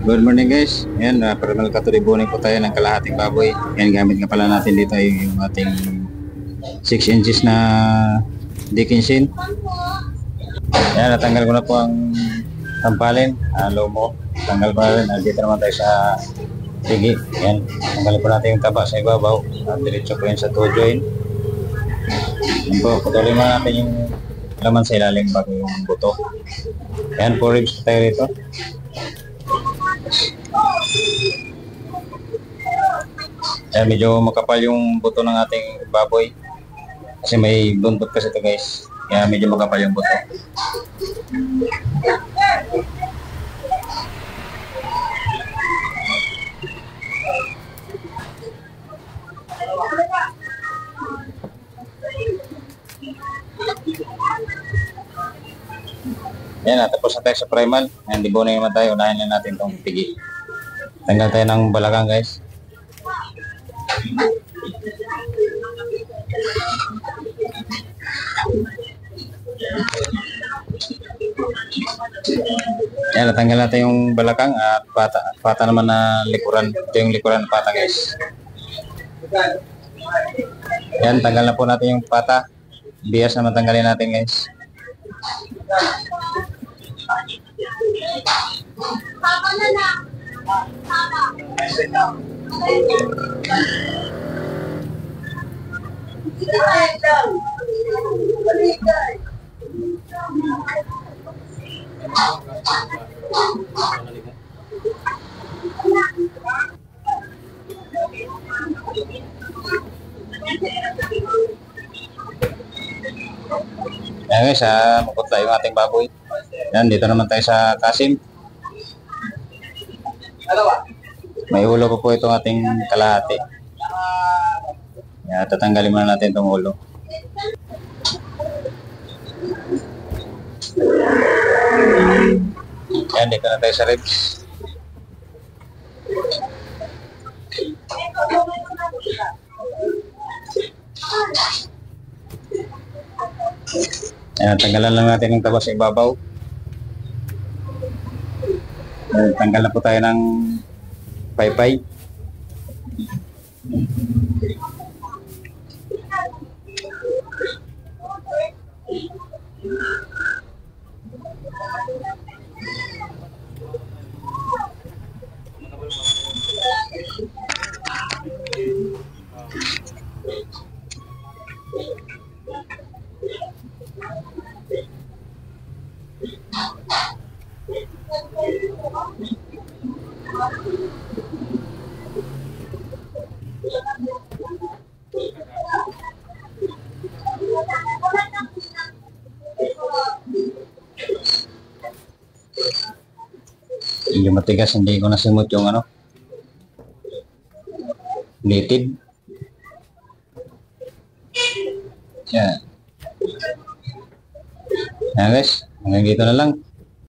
Good morning guys. Ayan, para malkaturibunin po tayo ng kalahating baboy. Ayan, gamit nga pala natin dito ay yung ating 6 inches na Dickinson. Ayan, natanggal ko na po ang tampalin, lomo. Tanggal pa rin. Dito naman tayo sa tigi. Ayan, tanggalin po natin yung taba sa ibabaw. Diretso po yan sa toe joint. Ayan po, patuloy mo natin yung laman sa ilalim bago yung buto. Ayan, 4 ribs tayo rito. Ayan, medyo makapal yung buto ng ating baboy kasi may buntot kasi ito guys, kaya medyo makapal yung buto. Ayan, tapos na tayo sa primal. Ayan, dibonin naman tayo, unahin na natin itong pigi. Tanggal tayo ng balakang guys. Ayan, natanggal natin yung balakang at pata naman na likuran. Ito yung likuran ng pata guys. Ayan, tanggal na po natin yung pata. Bias naman tanggalin natin guys. Ayan guys, maputla yung ating baboy. Ayan, dito naman tayo sa kasim. May ulo po itong ating kalahati. Ayan, tatanggalin muna natin itong ulo. Ayan, dito na tayo sa ribs. Ayan, tanggalan lang natin yung taba sa ibabaw. Ayan, tanggal na po tayo ng paypay. Hindi matigas, hindi ko nasimot yung litid. Yan. Yan guys, hanggang dito na lang.